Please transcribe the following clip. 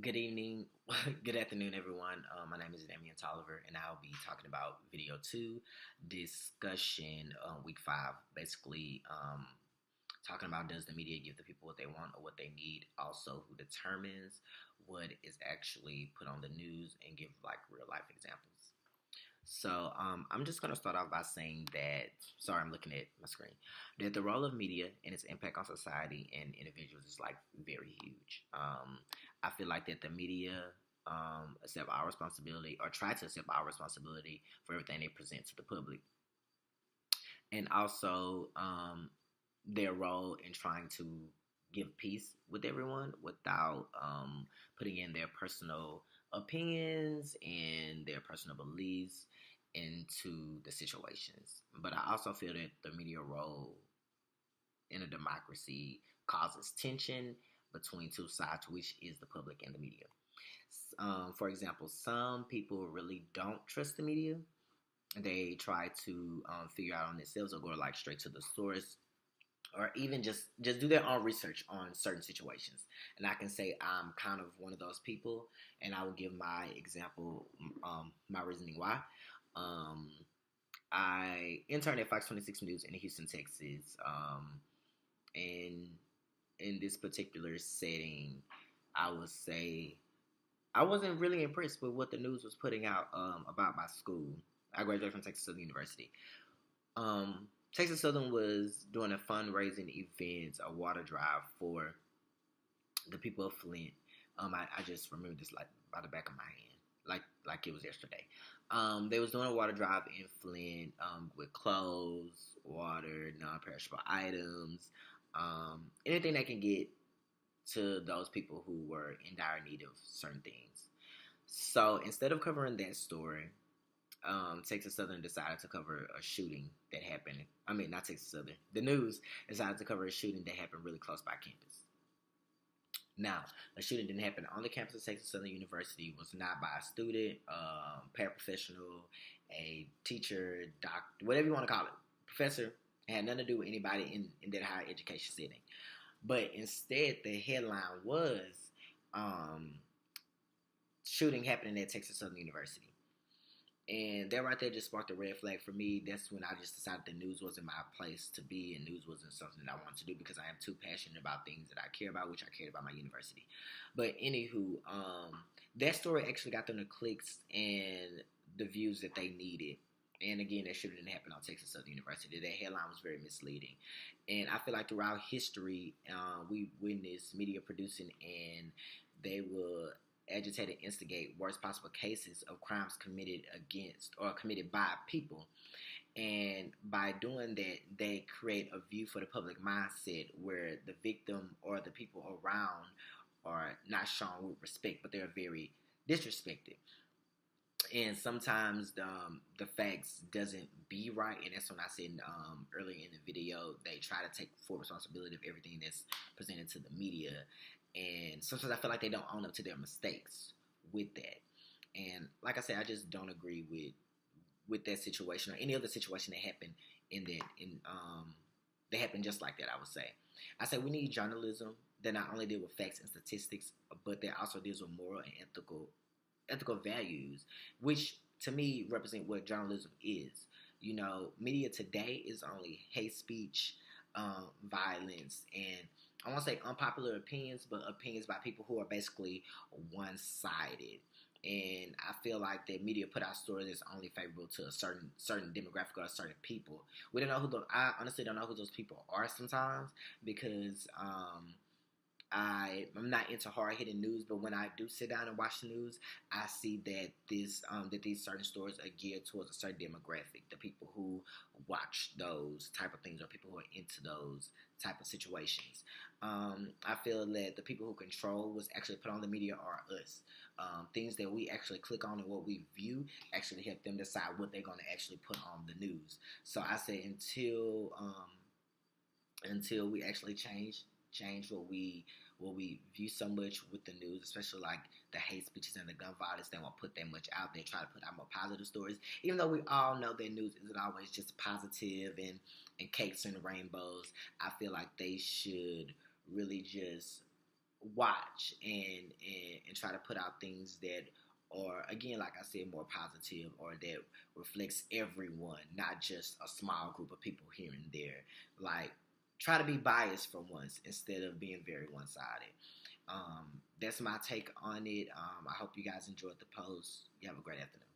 Good evening, good afternoon, everyone. My name is Damian Tolliver, and I'll be talking about video two discussion, week five. Basically, talking about does the media give the people what they want or what they need? Also, who determines what is actually put on the news, and give like real life examples. So I'm just gonna start off by saying that. Sorry, I'm looking at my screen. That the role of media and its impact on society and individuals is like very huge. I feel like that the media accept our responsibility or try to accept our responsibility for everything they present to the public, and also their role in trying to give peace with everyone without putting in their personal opinions and their personal beliefs into the situations. But I also feel that the media role in a democracy causes tension between two sides, which is the public and the media. For example, some people really don't trust the media. They try to figure out on themselves or go like straight to the source or even just do their own research on certain situations. And I can say I'm kind of one of those people, and I will give my example, my reasoning why. Um, I interned at Fox 26 News in Houston, Texas, and in this particular setting, I would say I wasn't really impressed with what the news was putting out about my school. I graduated from Texas Southern University. Texas Southern was doing a fundraising event, a water drive for the people of Flint. I just remember this like by the back of my hand, like it was yesterday. They was doing a water drive in Flint with clothes, water, non-perishable items, anything that can get to those people who were in dire need of certain things. So instead of covering that story, Texas Southern decided to cover a shooting that happened. I mean, not Texas Southern. The news decided to cover a shooting that happened really close by campus. Now, the shooting didn't happen on the campus of Texas Southern University. It was not by a student, paraprofessional, a teacher, doctor, whatever you want to call it, professor. It had nothing to do with anybody in that higher education setting. But instead, the headline was shooting happening at Texas Southern University. And that right there just sparked a red flag for me. That's when I just decided the news wasn't my place to be, and news wasn't something that I wanted to do because I am too passionate about things that I care about, which I cared about my university. But anywho, that story actually got them the clicks and the views that they needed. And again, that shouldn't happen on Texas Southern University. That headline was very misleading. And I feel like throughout history, we witnessed media producing and they will agitate and instigate worst possible cases of crimes committed against or committed by people. And by doing that, they create a view for the public mindset where the victim or the people around are not shown with respect, but they're very disrespected. And sometimes the facts doesn't be right, and that's when I said earlier in the video they try to take full responsibility of everything that's presented to the media, and sometimes I feel like they don't own up to their mistakes with that. And like I said, I just don't agree with that situation or any other situation that happened in that in that happened just like that. I say we need journalism that not only deal with facts and statistics, but that also deals with moral and ethical values, which to me represent what journalism is. You know, media today is only hate speech, violence, and I won't say unpopular opinions, but opinions by people who are basically one sided. And I feel like the media put out stories that's only favorable to a certain demographic or a certain people. We don't know I honestly don't know who those people are sometimes because I'm not into hard hitting news, but when I do sit down and watch the news, I see that these certain stories are geared towards a certain demographic, the people who watch those type of things or people who are into those type of situations. I feel that the people who control what's actually put on the media are us. Things that we actually click on and what we view actually help them decide what they're going to actually put on the news. So I say until we actually change what we view so much with the news, especially like the hate speeches and the gun violence. They won't put that much out there. Try to put out more positive stories, even though we all know that news isn't always just positive and cakes and rainbows. I feel like they should really just watch and try to put out things that are, again, like I said, more positive, or that reflects everyone, not just a small group of people here and there. Like, try to be biased for once instead of being very one-sided. That's my take on it. I hope you guys enjoyed the post. You have a great afternoon.